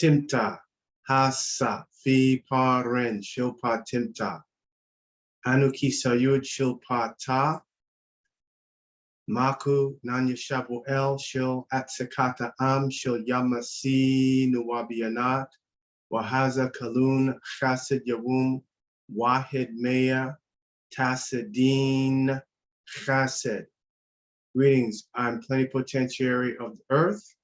Temt-Ta, Hasa, Fi Paren, Shilpa Temt-Ta, Anuki Sayud Shilpa Ta, Maku, Nanya Shaabu El, Shil Atsekata Am, Shil Yamasi Nuwabianat, Wahaza Kalun, Chassid Yawum, Wahid Meya, Tasidin Chassid. Greetings, I'm Plenipotentiary of the Earth,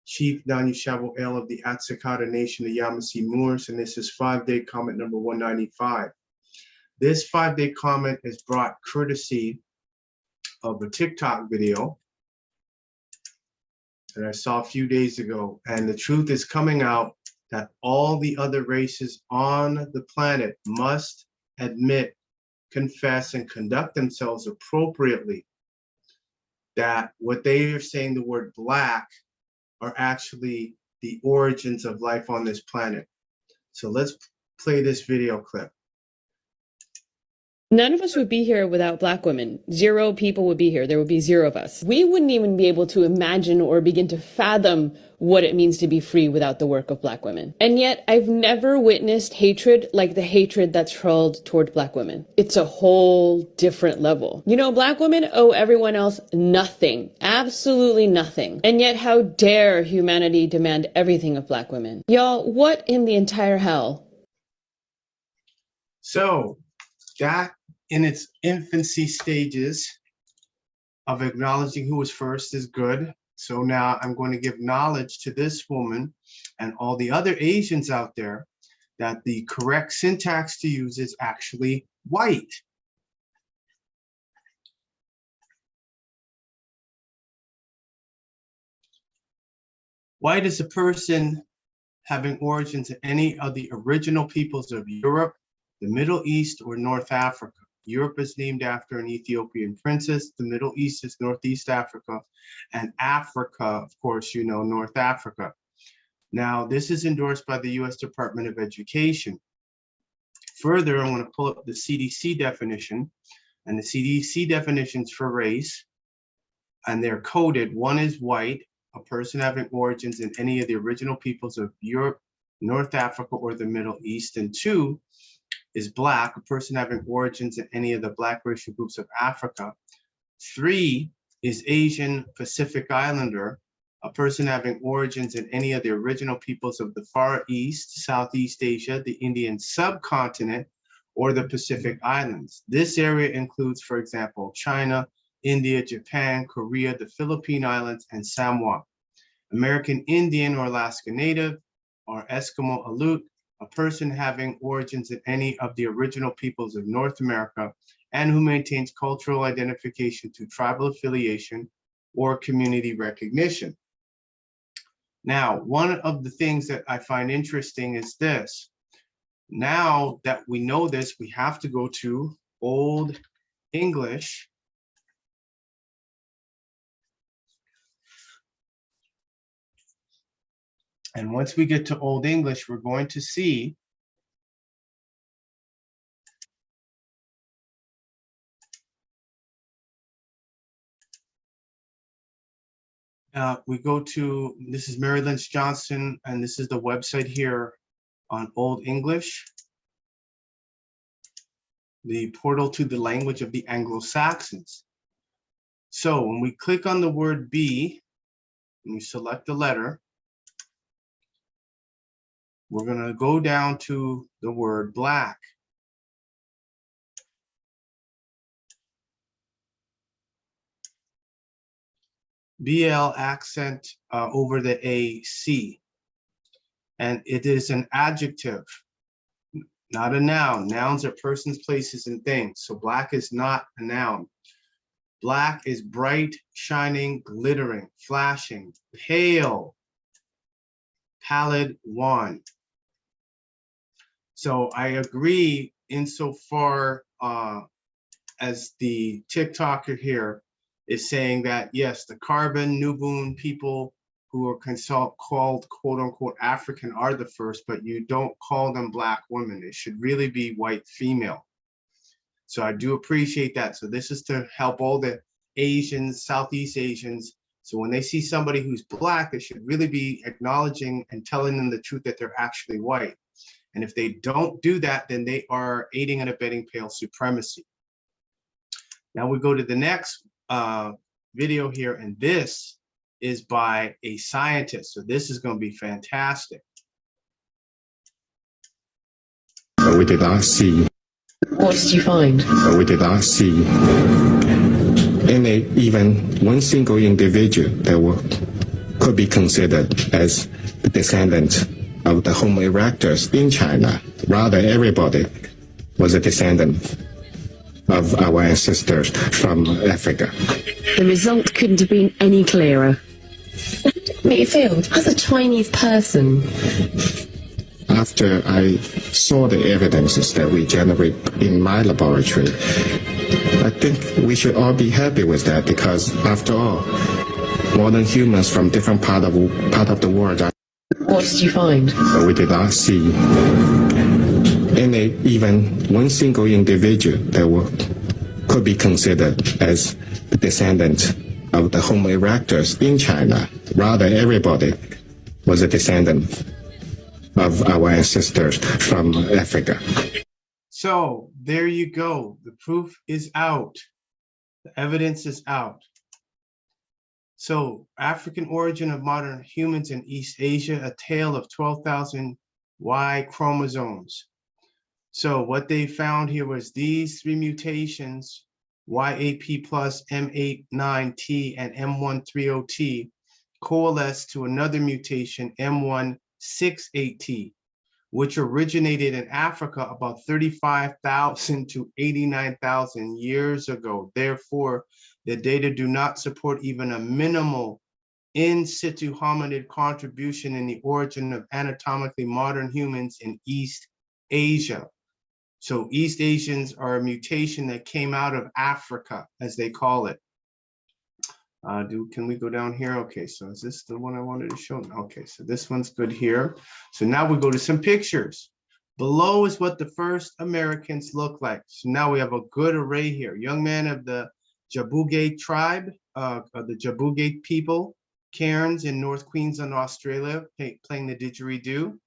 Chief Nanya Shaabu El of the Atsekata Nation of Yamasee Moors, and this is 5-day comment number 195. This 5-day comment is brought courtesy of a TikTok video that I saw a few days ago, and the truth is coming out that all the other races on the planet must admit, confess, and conduct themselves appropriately, that what they are saying, the word black, are actually the origins of life on this planet. So let's play this video clip. None of us would be here without Black women. 0 people would be here. There would be 0 of us. We wouldn't even be able to imagine or begin to fathom what it means to be free without the work of Black women. And yet, I've never witnessed hatred like the hatred that's hurled toward Black women. It's a whole different level. You know, Black women owe everyone else nothing. Absolutely nothing. And yet, how dare humanity demand everything of Black women? Y'all, what in the entire hell? So, that in its infancy stages of acknowledging who was first is good. So now I'm going to give knowledge to this woman and all the other Asians out there that the correct syntax to use is actually white. White is a person having origins in any of the original peoples of Europe, the Middle East, or North Africa. Europe is named after an Ethiopian princess. The Middle East is Northeast Africa. And Africa, of course, you know, North Africa. Now, this is endorsed by the US Department of Education. Further, I want to pull up the CDC definition. And the CDC definitions for race, and they're coded. 1 is white, a person having origins in any of the original peoples of Europe, North Africa, or the Middle East. And 2 is black, a person having origins in any of the black racial groups of Africa. 3 is Asian Pacific Islander, a person having origins in any of the original peoples of the Far East, Southeast Asia, the Indian subcontinent, or the Pacific Islands. This area includes, for example, China, India, Japan, Korea, the Philippine Islands, and Samoa. American Indian or Alaska Native, or Eskimo Aleut, a person having origins in any of the original peoples of North America and who maintains cultural identification to tribal affiliation or community recognition. Now, one of the things that I find interesting is this. Now that we know this, we have to go to Old English. And once we get to Old English, we're going to see we go to, this is Mary Lynch Johnson, and this is the website here on Old English, the portal to the language of the Anglo-Saxons. So when we click on the word B, and we select the letter, we're going to go down to the word black. BL accent over the AC. And it is an adjective, not a noun. Nouns are persons, places, and things. So black is not a noun. Black is bright, shining, glittering, flashing, pale, pallid, wan. So I agree insofar as the TikToker here is saying that, yes, the Carbon, Nubun people who are called quote unquote African are the first, but you don't call them black women. It should really be white female. So I do appreciate that. So this is to help all the Asians, Southeast Asians, So when they see somebody who's black, they should really be acknowledging and telling them the truth that they're actually white. And if they don't do that, then they are aiding and abetting pale supremacy. Now we go to the next video here, and this is by a scientist. So this is going to be fantastic. We did not see. What did you find? We did not see any, even one single individual that could be considered as the descendant of the Homo erectus in China. Rather, everybody was a descendant of our ancestors from Africa. The result couldn't have been any clearer. How did it make you feel as a Chinese person? After I saw the evidences that we generate in my laboratory, I think we should all be happy with that, because after all, modern humans from different part of the world are. What did you find? We did not see any, even one single individual that could be considered as the descendant of the Homo erectus in China. Rather, everybody was a descendant of our ancestors from Africa. So there you go. The proof is out. The evidence is out. So African origin of modern humans in East Asia, a tale of 12,000 Y chromosomes. So what they found here was these three mutations, YAP plus M89T and M130T, coalesced to another mutation, M168T, which originated in Africa about 35,000 to 89,000 years ago. Therefore, the data do not support even a minimal in situ hominid contribution in the origin of anatomically modern humans in East Asia. So East Asians are a mutation that came out of Africa, as they call it. Can we go down here? Okay, so is this the one I wanted to show? Okay, so this one's good here. So now we go to some pictures. Below is what the first Americans look like. So now we have a good array here. Young man of the Jabugate tribe, of the Jabugate people, Cairns in North Queensland, Australia, playing the didgeridoo.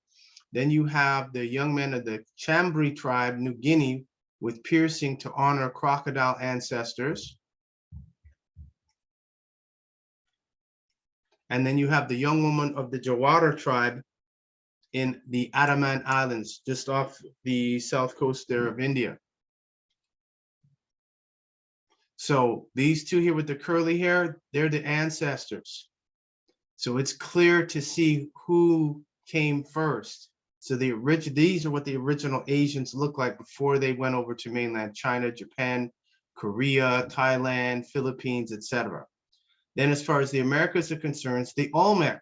Then you have the young men of the Chambri tribe, New Guinea, with piercing to honor crocodile ancestors. And then you have the young woman of the Jawara tribe in the Andaman Islands, just off the south coast there of India. So these two here with the curly hair, they're the ancestors. So it's clear to see who came first. So these are what the original Asians looked like before they went over to mainland China, Japan, Korea, Thailand, Philippines, etc. Then as far as the Americas are concerned, the Olmec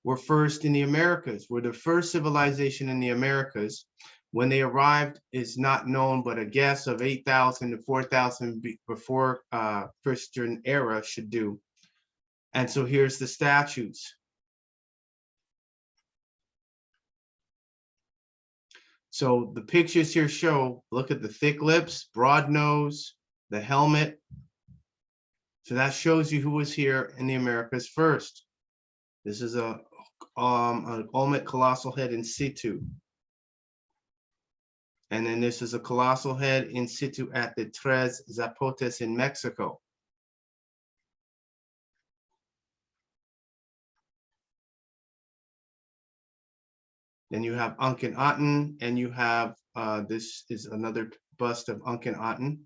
were first in the Americas, were the first civilization in the Americas. When they arrived is not known, but a guess of 8,000 to 4,000 before Christian era should do. And so here's the statues. So the pictures here show, look at the thick lips, broad nose, the helmet. So that shows you who was here in the Americas first. This is an Olmec colossal head in situ. And then this is a colossal head in situ at the Tres Zapotes in Mexico. Then you have Akhenaten, and you have, this is another bust of Akhenaten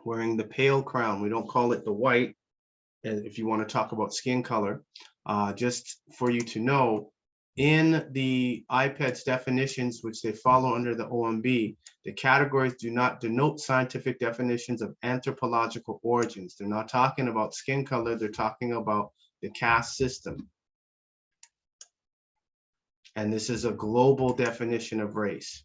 wearing the pale crown. We don't call it the white, if you want to talk about skin color. Just for you to know, in the IPED's definitions, which they follow under the OMB, the categories do not denote scientific definitions of anthropological origins. They're not talking about skin color, they're talking about the caste system. And this is a global definition of race.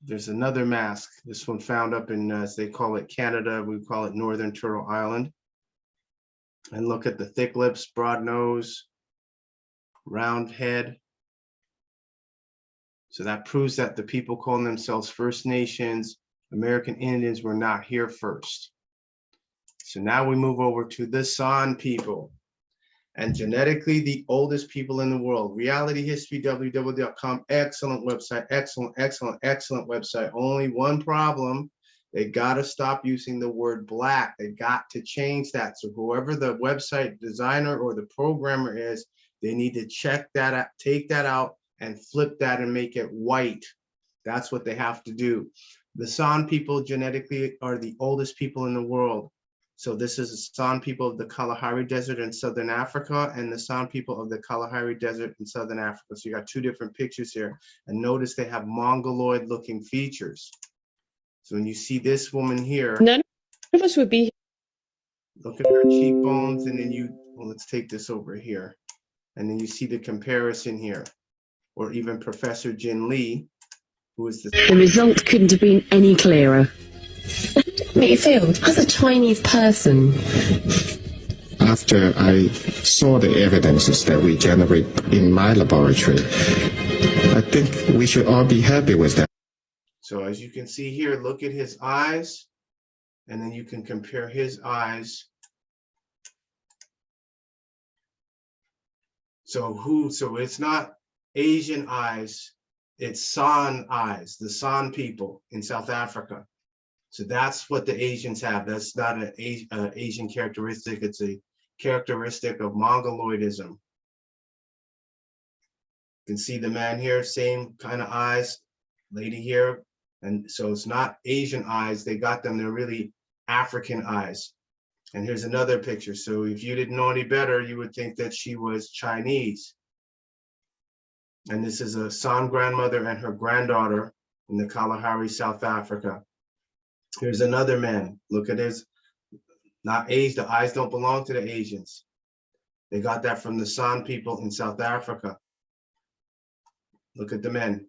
There's another mask, this one found up in, as they call it, Canada, we call it Northern Turtle Island. And look at the thick lips, broad nose, round head. So that proves that the people calling themselves First Nations American Indians were not here first. So now we move over to the San people, and genetically the oldest people in the world. Reality History, www.com, excellent website, excellent website. Only one problem, they gotta stop using the word black. They got to change that. So whoever the website designer or the programmer is, they need to check that out, take that out and flip that and make it white. That's what they have to do. The San people genetically are the oldest people in the world. So this is the San people of the Kalahari Desert in Southern Africa and the San people of the Kalahari Desert in Southern Africa. So you got two different pictures here. And notice they have mongoloid looking features. So when you see this woman here, None of us would be here. Look at her cheekbones, and then well, let's take this over here. And then you see the comparison here. Or even Professor Jin Lee, who is The result couldn't have been any clearer. Make you feel as a Chinese person. After I saw the evidences that we generate in my laboratory, I think we should all be happy with that. So as you can see here, look at his eyes, and then you can compare his eyes. So it's not Asian eyes, it's San eyes, the San people in South Africa. So that's what the Asians have. That's not an Asian characteristic, it's a characteristic of Mongoloidism. You can see the man here, same kind of eyes, lady here. And so it's not Asian eyes, they got them, they're really African eyes. And here's another picture. So if you didn't know any better, you would think that she was Chinese. And this is a San grandmother and her granddaughter in the Kalahari, South Africa. Here's another man. Look at his, not Asian, the eyes don't belong to the Asians. They got that from the San people in South Africa. Look at the men.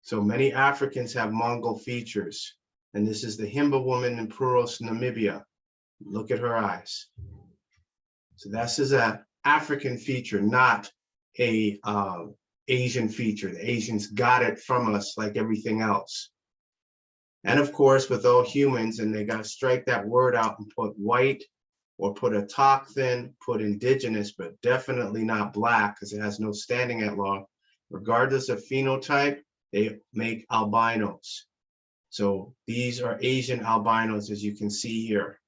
So many Africans have Mongol features. And this is the Himba woman in Puros, Namibia. Look at her eyes. So this is an African feature, not a Asian feature. The Asians got it from us like everything else. And of course, with all humans, and they got to strike that word out and put white or put a Tocthan, put indigenous, but definitely not black because it has no standing at law. Regardless of phenotype, they make albinos. So these are Asian albinos, as you can see here.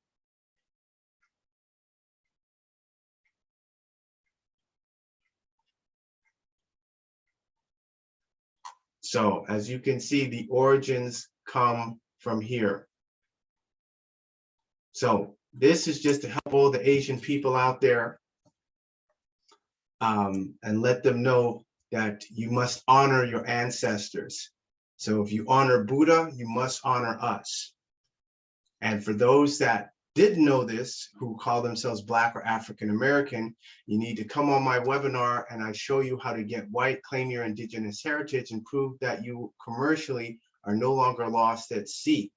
So as you can see, the origins come from here. So this is just to help all the Asian people out there and let them know that you must honor your ancestors. So if you honor Buddha, you must honor us. And for those that didn't know this, who call themselves Black or African American, you need to come on my webinar and I show you how to get white, claim your indigenous heritage, and prove that you commercially are no longer lost at sea.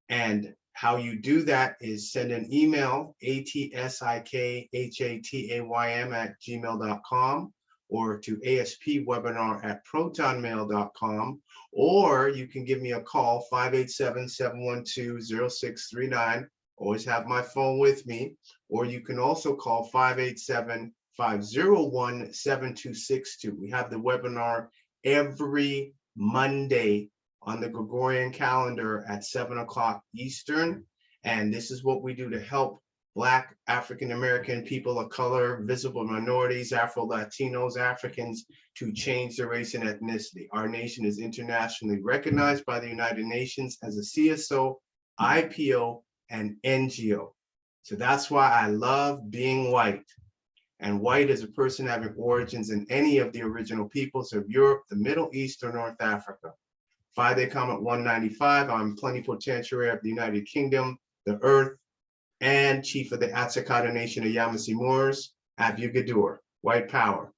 And how you do that is send an email, atkhatayym@gmail.com, or to aspwebinar@protonmail.com, or you can give me a call, 587-712-0639. Always have my phone with me, or you can also call 587-501-7262. We have the webinar every Monday on the Gregorian calendar at 7 o'clock Eastern. And this is what we do to help Black, African American, people of color, visible minorities, Afro-Latinos, Africans to change their race and ethnicity. Our nation is internationally recognized by the United Nations as a CSO, IPO, and NGO. So that's why I love being white. And white is a person having origins in any of the original peoples of Europe, the Middle East, or North Africa. Friday comment 195, I'm Plenipotentiary of the United Kingdom, the Earth, and Chief of the Atsakata Nation of Yamasee Moors, Abdur, white power.